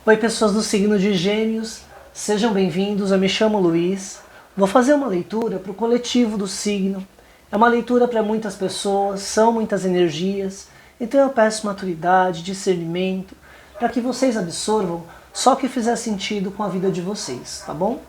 Oi, pessoas do signo de Gêmeos, sejam bem-vindos. Eu me chamo Luiz. Vou fazer uma leitura para o coletivo do signo. É uma leitura para muitas pessoas, são muitas energias, então eu peço maturidade, discernimento, para que vocês absorvam só o que fizer sentido com a vida de vocês, tá bom?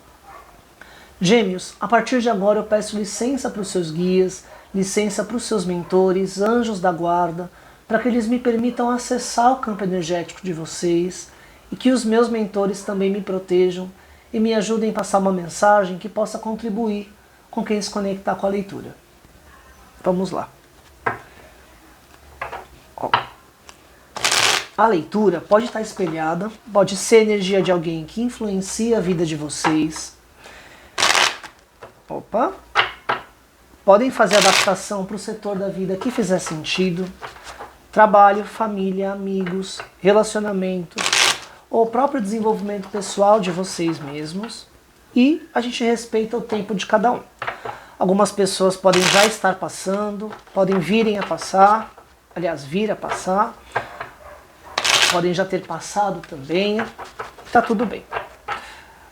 Gêmeos, a partir de agora eu peço licença para os seus guias, licença para os seus mentores, anjos da guarda, para que eles me permitam acessar o campo energético de vocês e que os meus mentores também me protejam e me ajudem a passar uma mensagem que possa contribuir com quem se conectar com a leitura. Vamos lá. A leitura pode estar espelhada, pode ser energia de alguém que influencia a vida de vocês. Podem fazer adaptação para o setor da vida que fizer sentido. Trabalho, família, amigos, relacionamentos, ou o próprio desenvolvimento pessoal de vocês mesmos. E a gente respeita o tempo de cada um. Algumas pessoas podem já estar passando, podem vir a passar, podem já ter passado também, tá tudo bem.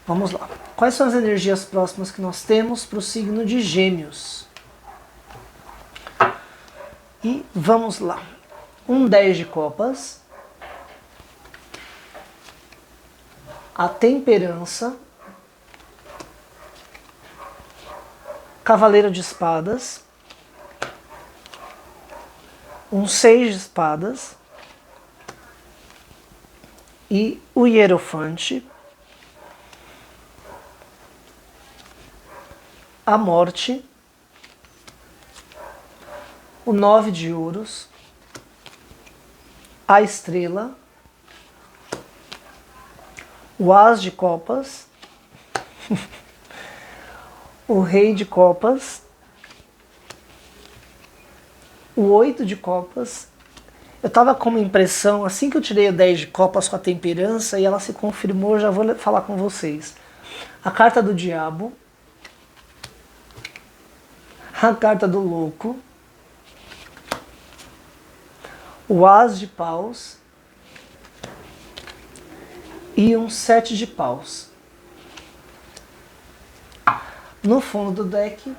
Vamos lá. Quais são as energias próximas que nós temos para o signo de Gêmeos? E vamos lá. 10 de copas, a temperança, cavaleiro de espadas, 6 de espadas e o hierofante, a morte, o 9 de ouros, a estrela, o as de copas, o rei de copas, o 8 de copas. Eu estava com uma impressão, assim que eu tirei o 10 de copas com a temperança, e ela se confirmou, já vou falar com vocês. A carta do diabo, a carta do louco, o as de paus e 7 de paus. No fundo do deck,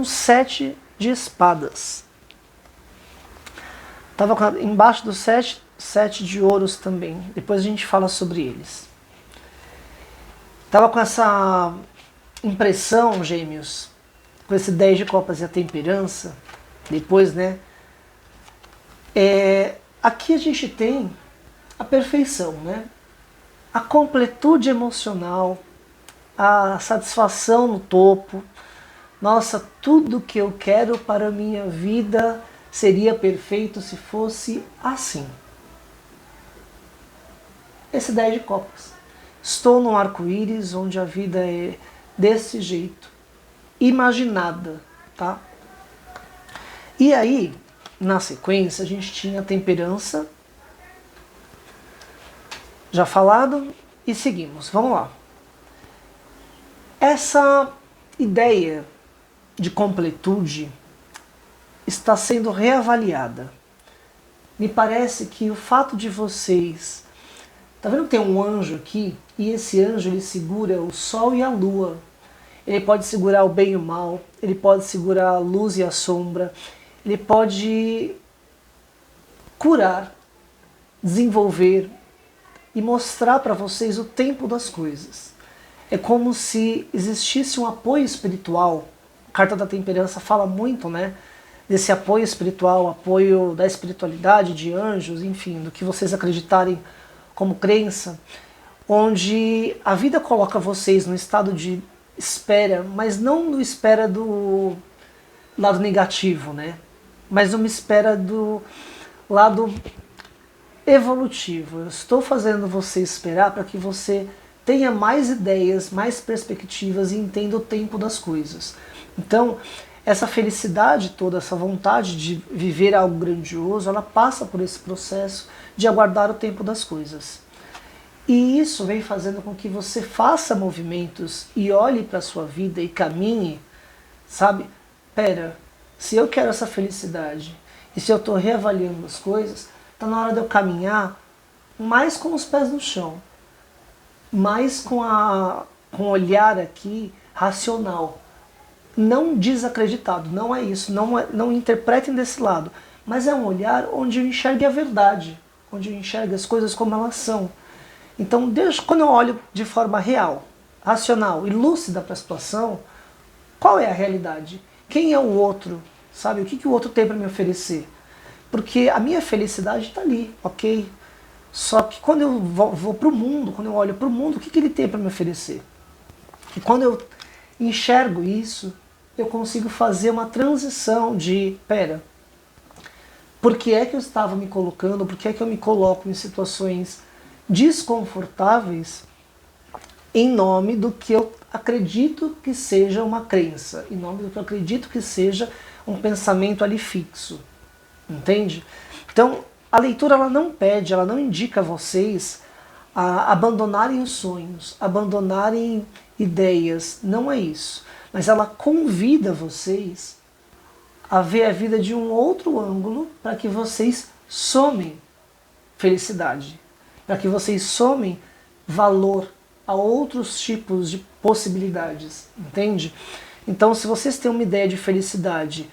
7 de espadas. Estava embaixo do 7 de ouros também. Depois a gente fala sobre eles. Estava com essa impressão, Gêmeos, com esse 10 de copas e a temperança. Depois, né? Aqui a gente tem a perfeição, né? A completude emocional, a satisfação no topo. Nossa, tudo que eu quero para a minha vida seria perfeito se fosse assim. Esse 10 de copas. Estou num arco-íris onde a vida é desse jeito. Imaginada, tá? E aí, na sequência, a gente tinha a temperança, já falado, e seguimos. Vamos lá. Essa ideia de completude está sendo reavaliada. Me parece que o fato de vocês... Tá vendo que tem um anjo aqui? E esse anjo, ele segura o sol e a lua. Ele pode segurar o bem e o mal, ele pode segurar a luz e a sombra, ele pode curar, desenvolver e mostrar para vocês o tempo das coisas. É como se existisse um apoio espiritual. A carta da temperança fala muito, né? Desse apoio espiritual, apoio da espiritualidade, de anjos, enfim, do que vocês acreditarem como crença, onde a vida coloca vocês no estado de espera, mas não no espera do lado negativo, né? Mas uma espera do lado evolutivo. Eu estou fazendo você esperar para que você tenha mais ideias, mais perspectivas e entenda o tempo das coisas. Então, essa felicidade toda, essa vontade de viver algo grandioso, ela passa por esse processo de aguardar o tempo das coisas. E isso vem fazendo com que você faça movimentos e olhe para a sua vida e caminhe, sabe? Pera, se eu quero essa felicidade e se eu estou reavaliando as coisas, está na hora de eu caminhar mais com os pés no chão, mas com um olhar aqui racional, não desacreditado, não é isso, não interpretem desse lado, mas é um olhar onde eu enxergue a verdade, onde eu enxergue as coisas como elas são. Então, quando eu olho de forma real, racional e lúcida para a situação, qual é a realidade? Quem é o outro? Sabe? O que o outro tem para me oferecer? Porque a minha felicidade está ali, ok? Só que quando eu vou para o mundo, quando eu olho para o mundo, o que ele tem para me oferecer? E quando eu enxergo isso, eu consigo fazer uma transição de, pera, por que é que eu estava me colocando, por que é que eu me coloco em situações desconfortáveis em nome do que eu acredito que seja uma crença, em nome do que eu acredito que seja um pensamento ali fixo, entende? Então, a leitura ela não pede, ela não indica a vocês a abandonarem os sonhos, abandonarem ideias, não é isso. Mas ela convida vocês a ver a vida de um outro ângulo para que vocês somem felicidade, para que vocês somem valor a outros tipos de possibilidades, entende? Então, se vocês têm uma ideia de felicidade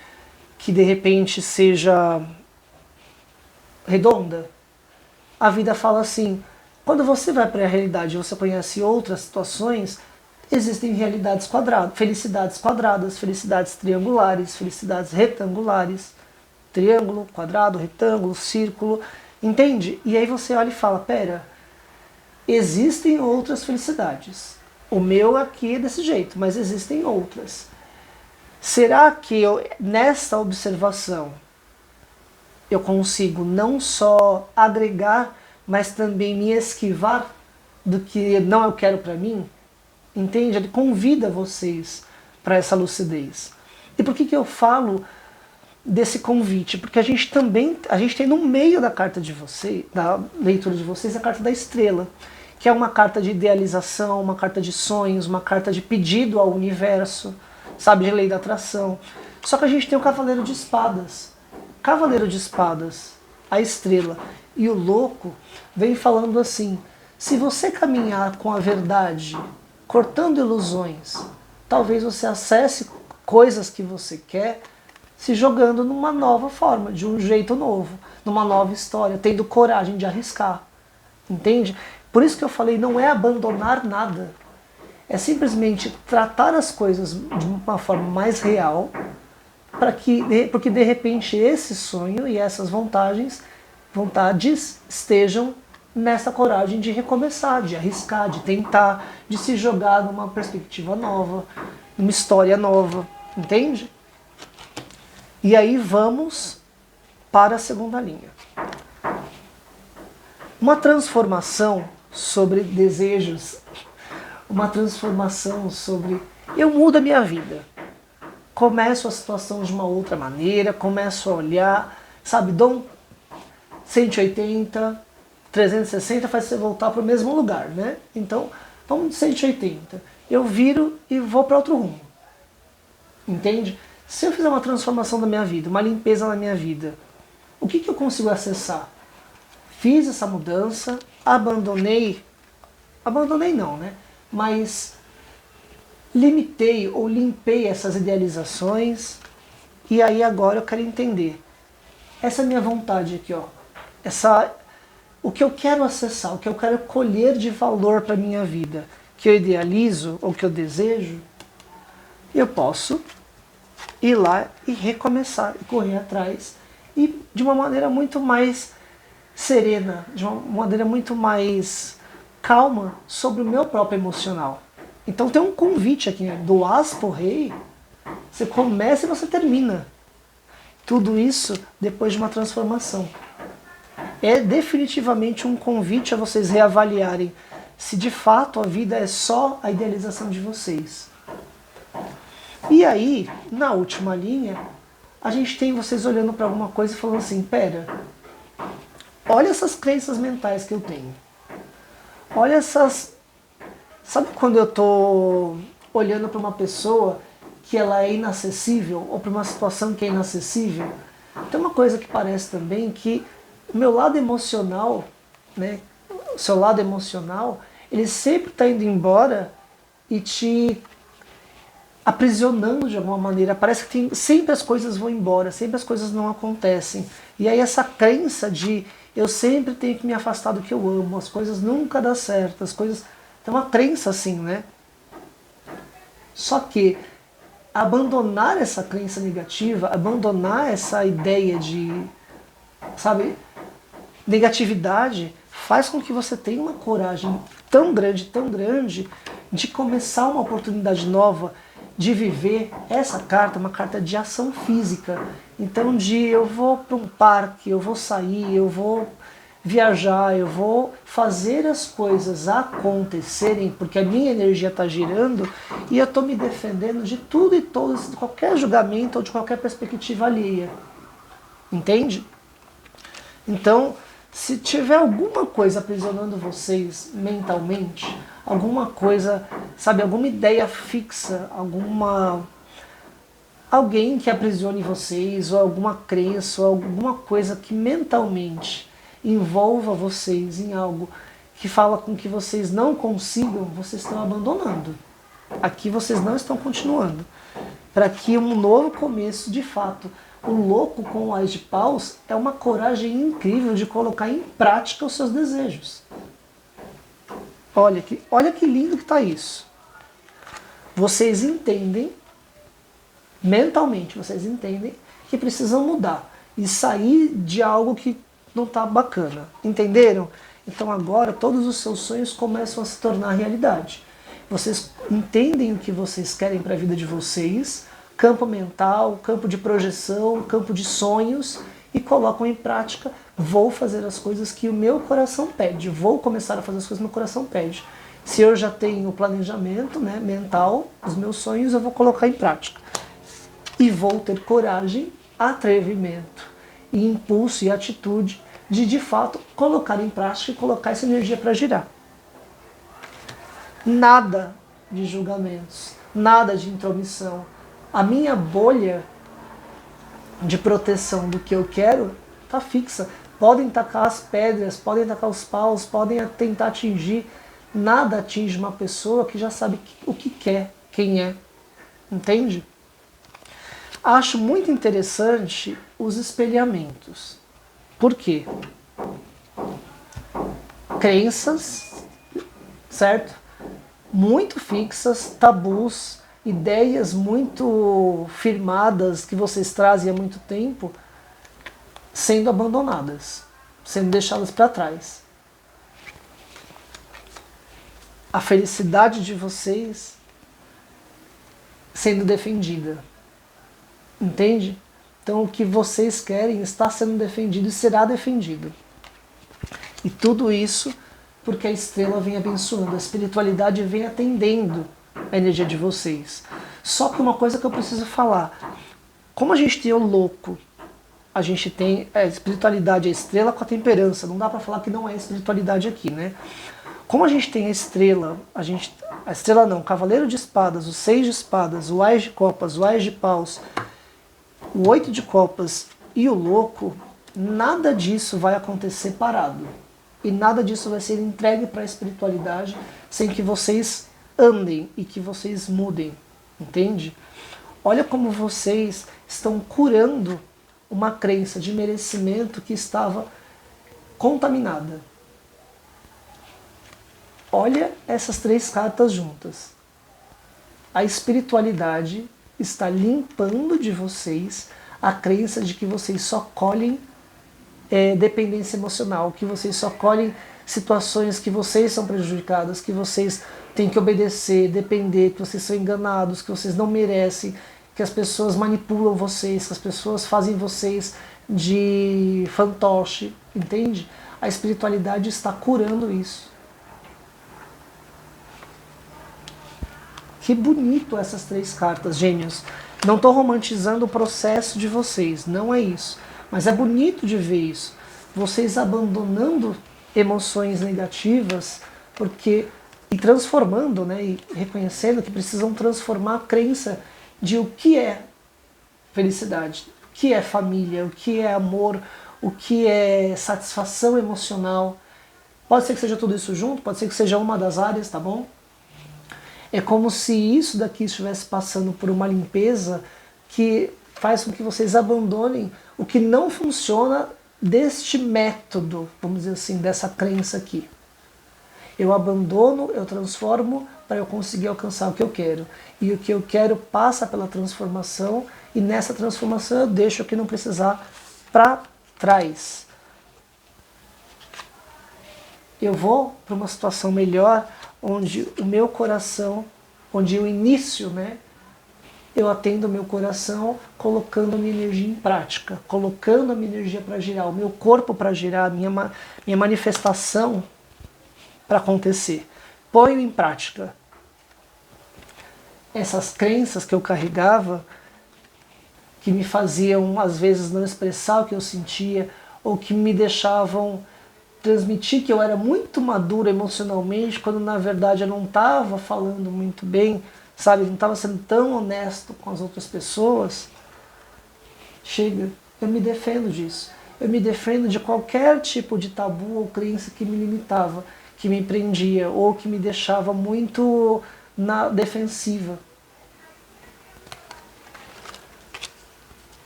que de repente seja redonda, a vida fala assim, quando você vai para a realidade e você conhece outras situações, existem realidades quadradas, felicidades triangulares, felicidades retangulares, triângulo, quadrado, retângulo, círculo, entende? E aí você olha e fala, pera, existem outras felicidades. O meu aqui é desse jeito, mas existem outras. Será que nessa observação eu consigo não só agregar, mas também me esquivar do que não eu quero para mim? Entende? Ele convida vocês para essa lucidez. E por que eu falo desse convite? Porque a gente tem no meio da carta de vocês, da leitura de vocês, a carta da estrela, que é uma carta de idealização, uma carta de sonhos, uma carta de pedido ao universo, sabe, de lei da atração. Só que a gente tem o Cavaleiro de Espadas. Cavaleiro de Espadas, a estrela e o louco vem falando assim, se você caminhar com a verdade, cortando ilusões, talvez você acesse coisas que você quer se jogando numa nova forma, de um jeito novo, numa nova história, tendo coragem de arriscar. Entende? Por isso que eu falei, não é abandonar nada. É simplesmente tratar as coisas de uma forma mais real, porque de repente esse sonho e essas vontades estejam nessa coragem de recomeçar, de arriscar, de tentar, de se jogar numa perspectiva nova, numa história nova, entende? E aí vamos para a segunda linha. Uma transformação sobre desejos, uma transformação sobre eu mudo a minha vida. Começo a situação de uma outra maneira, começo a olhar, sabe, dou um 180, 360 faz você voltar para o mesmo lugar, né? Então, vamos de 180. Eu viro e vou para outro rumo. Entende? Se eu fizer uma transformação da minha vida, uma limpeza na minha vida, o que eu consigo acessar? Fiz essa mudança, abandonei não, né? Mas limitei ou limpei essas idealizações e aí agora eu quero entender. Essa é a minha vontade aqui, ó. O que eu quero acessar, o que eu quero colher de valor para a minha vida, que eu idealizo ou que eu desejo, eu posso ir lá e recomeçar, e correr atrás, e de uma maneira muito mais serena, de uma maneira muito mais calma sobre o meu próprio emocional. Então tem um convite aqui, né? Do As pro Rei, você começa e você termina. Tudo isso depois de uma transformação. É definitivamente um convite a vocês reavaliarem se de fato a vida é só a idealização de vocês. E aí, na última linha, a gente tem vocês olhando para alguma coisa e falando assim, pera, olha essas crenças mentais que eu tenho. Olha essas... Sabe quando eu tô olhando para uma pessoa que ela é inacessível, ou para uma situação que é inacessível? Tem uma coisa que parece também que o meu lado emocional, né, o seu lado emocional, ele sempre está indo embora e te aprisionando de alguma maneira. Parece que sempre as coisas vão embora, sempre as coisas não acontecem. E aí essa crença de eu sempre tenho que me afastar do que eu amo, as coisas nunca dão certo, as coisas... É uma crença assim, né? Só que abandonar essa crença negativa, abandonar essa ideia de, sabe, negatividade, faz com que você tenha uma coragem tão grande, de começar uma oportunidade nova, de viver. Essa carta é uma carta de ação física. Então eu vou para um parque, eu vou sair, eu vou viajar, eu vou fazer as coisas acontecerem, porque a minha energia está girando e eu estou me defendendo de tudo e todos, de qualquer julgamento ou de qualquer perspectiva alheia. Entende? Então, se tiver alguma coisa aprisionando vocês mentalmente, alguma coisa, sabe, alguma ideia fixa, alguém que aprisione vocês, ou alguma crença, ou alguma coisa que mentalmente envolva vocês em algo que fala com que vocês não consigam, vocês estão abandonando. Aqui vocês não estão continuando. Para que um novo começo, de fato. O louco com o Ás de Paus é uma coragem incrível de colocar em prática os seus desejos. Olha que lindo que está isso. Vocês entendem, mentalmente, vocês entendem que precisam mudar e sair de algo que não está bacana. Entenderam? Então agora todos os seus sonhos começam a se tornar realidade. Vocês entendem o que vocês querem para a vida de vocês, campo mental, campo de projeção, campo de sonhos, e colocam em prática. Vou fazer as coisas que o meu coração pede, vou começar a fazer as coisas que o meu coração pede. Se eu já tenho o planejamento, né, mental, os meus sonhos, eu vou colocar em prática. E vou ter coragem, atrevimento, e impulso e atitude de fato colocar em prática e colocar essa energia para girar. Nada de julgamentos, nada de intromissão. A minha bolha de proteção do que eu quero está fixa. Podem tacar as pedras, podem tacar os paus, podem tentar atingir. Nada atinge uma pessoa que já sabe o que quer, quem é. Entende? Acho muito interessante os espelhamentos. Por quê? Crenças, certo? Muito fixas, tabus, ideias muito firmadas que vocês trazem há muito tempo, sendo abandonadas, sendo deixadas para trás. A felicidade de vocês sendo defendida. Entende? Então o que vocês querem está sendo defendido e será defendido. E tudo isso porque a estrela vem abençoando, a espiritualidade vem atendendo a energia de vocês. Só que uma coisa que eu preciso falar, como a gente tem o louco, a gente tem a espiritualidade, a estrela com a temperança, não dá para falar que não é espiritualidade aqui, né? Como a gente tem a estrela, a estrela não, o cavaleiro de espadas, o 6 de espadas, o Ás de copas, o Ás de paus, o 8 de copas e o louco, nada disso vai acontecer parado. E nada disso vai ser entregue para a espiritualidade sem que vocês andem e que vocês mudem. Entende? Olha como vocês estão curando uma crença de merecimento que estava contaminada. Olha essas 3 cartas juntas. A espiritualidade está limpando de vocês a crença de que vocês só colhem dependência emocional, que vocês só colhem situações que vocês são prejudicadas, que vocês têm que obedecer, depender, que vocês são enganados, que vocês não merecem, que as pessoas manipulam vocês, que as pessoas fazem vocês de fantoche, entende? A espiritualidade está curando isso. Que bonito essas 3 cartas, gêmeos. Não estou romantizando o processo de vocês, não é isso. Mas é bonito de ver isso. Vocês abandonando emoções negativas e transformando, né, e reconhecendo que precisam transformar a crença de o que é felicidade, o que é família, o que é amor, o que é satisfação emocional. Pode ser que seja tudo isso junto, pode ser que seja uma das áreas, tá bom? É como se isso daqui estivesse passando por uma limpeza que faz com que vocês abandonem o que não funciona deste método, vamos dizer assim, dessa crença aqui. Eu abandono, eu transformo para eu conseguir alcançar o que eu quero. E o que eu quero passa pela transformação, e nessa transformação eu deixo o que não precisar para trás. Eu vou para uma situação melhor, onde o meu coração, onde o início, né, eu atendo o meu coração colocando a minha energia em prática, colocando a minha energia para girar, o meu corpo para girar, a minha manifestação para acontecer. Ponho em prática. Essas crenças que eu carregava, que me faziam às vezes não expressar o que eu sentia, ou que me deixavam transmitir que eu era muito maduro emocionalmente, quando na verdade eu não estava falando muito bem, sabe, não estava sendo tão honesto com as outras pessoas. Chega, eu me defendo disso. Eu me defendo de qualquer tipo de tabu ou crença que me limitava, que me prendia ou que me deixava muito na defensiva.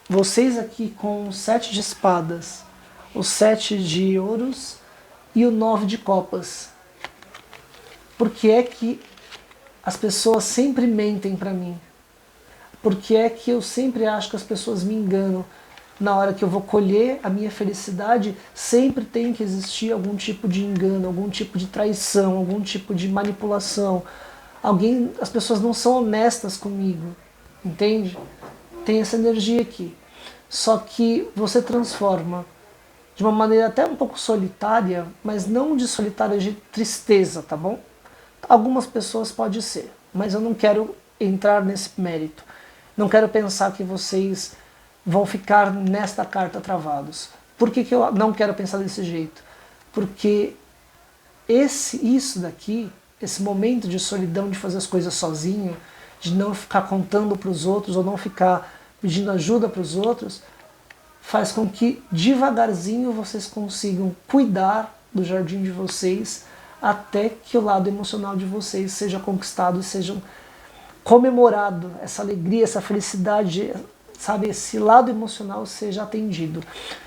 Vocês aqui com o 7 de espadas, o 7 de ouros e o 9 de copas. Por que é que as pessoas sempre mentem para mim? Por que é que eu sempre acho que as pessoas me enganam? Na hora que eu vou colher a minha felicidade, sempre tem que existir algum tipo de engano, algum tipo de traição, algum tipo de manipulação. As pessoas não são honestas comigo, entende? Tem essa energia aqui. Só que você transforma de uma maneira até um pouco solitária, mas não de solitária de tristeza, tá bom? Algumas pessoas pode ser, mas eu não quero entrar nesse mérito. Não quero pensar que vocês vão ficar nesta carta travados. Por que eu não quero pensar desse jeito? Porque isso daqui, esse momento de solidão, de fazer as coisas sozinho, de não ficar contando para os outros ou não ficar pedindo ajuda para os outros, faz com que devagarzinho vocês consigam cuidar do jardim de vocês até que o lado emocional de vocês seja conquistado e seja comemorado, essa alegria, essa felicidade, sabe, esse lado emocional seja atendido.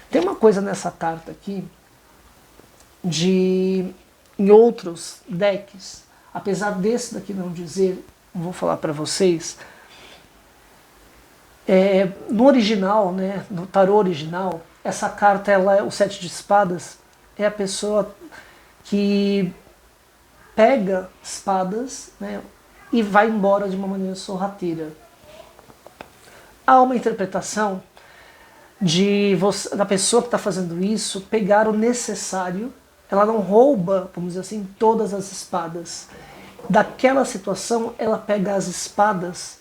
Tem uma coisa nessa carta aqui, em outros decks, apesar desse daqui não dizer, vou falar para vocês, no original, né, no tarô original, essa carta, o 7 de espadas, é a pessoa que pega espadas, né, e vai embora de uma maneira sorrateira. Há uma interpretação da pessoa que está fazendo isso pegar o necessário. Ela não rouba, vamos dizer assim, todas as espadas. Daquela situação, ela pega as espadas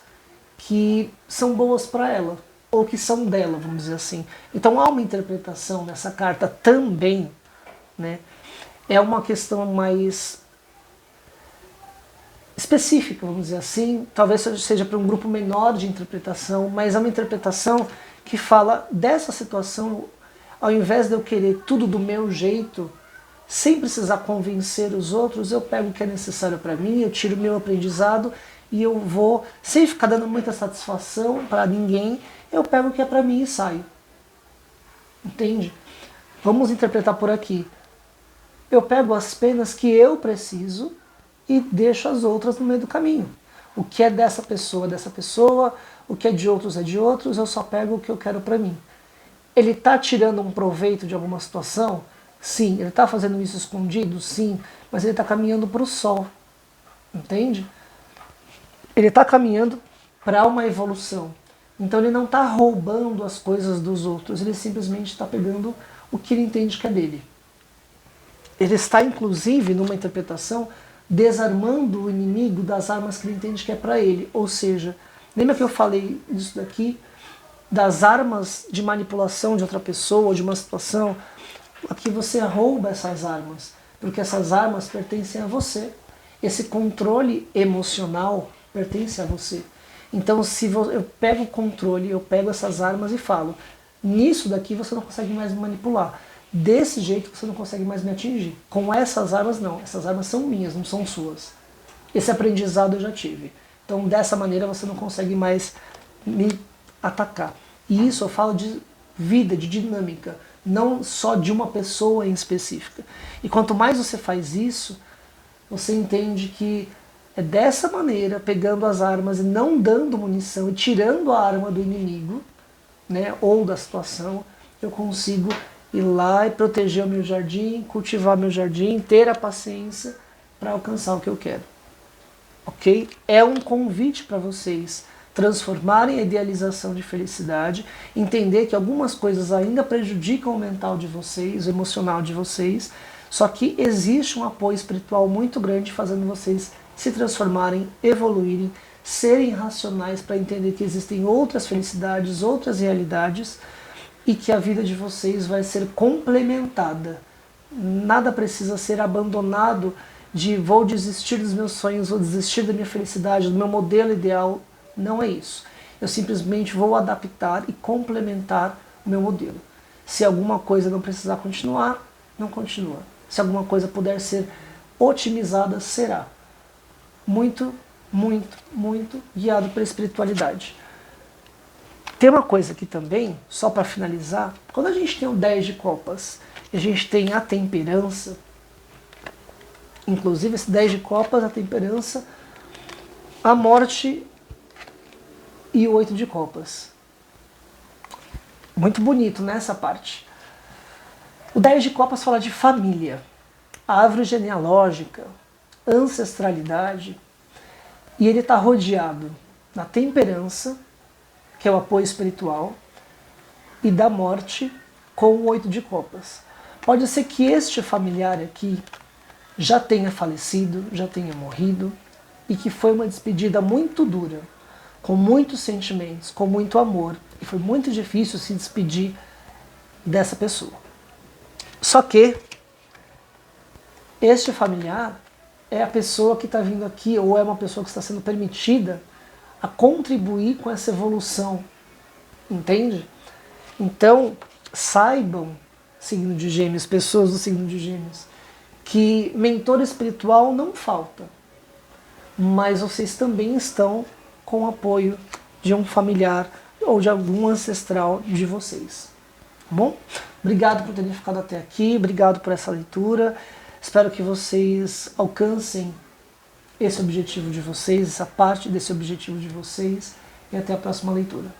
que são boas para ela, ou que são dela, vamos dizer assim. Então há uma interpretação nessa carta também, né? É uma questão mais específica, vamos dizer assim, talvez seja para um grupo menor de interpretação, mas é uma interpretação que fala dessa situação, ao invés de eu querer tudo do meu jeito, sem precisar convencer os outros, eu pego o que é necessário para mim, eu tiro o meu aprendizado e eu vou, sem ficar dando muita satisfação para ninguém, eu pego o que é para mim e saio. Entende? Vamos interpretar por aqui. Eu pego as penas que eu preciso e deixo as outras no meio do caminho. O que é dessa pessoa, o que é de outros, eu só pego o que eu quero para mim. Ele está tirando um proveito de alguma situação? Sim. Ele está fazendo isso escondido? Sim. Mas ele está caminhando para o sol. Entende? Ele está caminhando para uma evolução. Então ele não está roubando as coisas dos outros, ele simplesmente está pegando o que ele entende que é dele. Ele está, inclusive, numa interpretação, desarmando o inimigo das armas que ele entende que é para ele. Ou seja, lembra que eu falei disso daqui? Das armas de manipulação de outra pessoa ou de uma situação? Aqui você rouba essas armas, porque essas armas pertencem a você. Esse controle emocional pertence a você. Então, se eu pego o controle, eu pego essas armas e falo, nisso daqui você não consegue mais me manipular. Desse jeito você não consegue mais me atingir. Com essas armas não, essas armas são minhas, não são suas. Esse aprendizado eu já tive. Então dessa maneira você não consegue mais me atacar. E isso eu falo de vida, de dinâmica, não só de uma pessoa em específica. E quanto mais você faz isso, você entende que é dessa maneira, pegando as armas e não dando munição e tirando a arma do inimigo, né, ou da situação, eu consigo ir lá e proteger o meu jardim, cultivar meu jardim, ter a paciência para alcançar o que eu quero. Ok? É um convite para vocês transformarem a idealização de felicidade, entender que algumas coisas ainda prejudicam o mental de vocês, o emocional de vocês, só que existe um apoio espiritual muito grande fazendo vocês se transformarem, evoluírem, serem racionais para entender que existem outras felicidades, outras realidades e que a vida de vocês vai ser complementada. Nada precisa ser abandonado de vou desistir dos meus sonhos, vou desistir da minha felicidade, do meu modelo ideal. Não é isso. Eu simplesmente vou adaptar e complementar o meu modelo. Se alguma coisa não precisar continuar, não continua. Se alguma coisa puder ser otimizada, será. Muito, muito, muito guiado pela espiritualidade. Tem uma coisa aqui também, só para finalizar, quando a gente tem o 10 de copas e a gente tem a temperança, inclusive esse 10 de copas, a temperança, a morte e o 8 de copas. Muito bonito, né, essa parte. O 10 de copas fala de família, árvore genealógica, ancestralidade, e ele está rodeado da temperança, que é o apoio espiritual, e da morte com o 8 de copas. Pode ser que este familiar aqui já tenha falecido, já tenha morrido, e que foi uma despedida muito dura, com muitos sentimentos, com muito amor, e foi muito difícil se despedir dessa pessoa. Só que este familiar é a pessoa que está vindo aqui, ou é uma pessoa que está sendo permitida a contribuir com essa evolução, entende? Então, saibam, signo de Gêmeos, pessoas do signo de Gêmeos, que mentor espiritual não falta, mas vocês também estão com o apoio de um familiar ou de algum ancestral de vocês. Tá bom? Obrigado por terem ficado até aqui, obrigado por essa leitura. Espero que vocês alcancem esse objetivo de vocês, essa parte desse objetivo de vocês, e até a próxima leitura.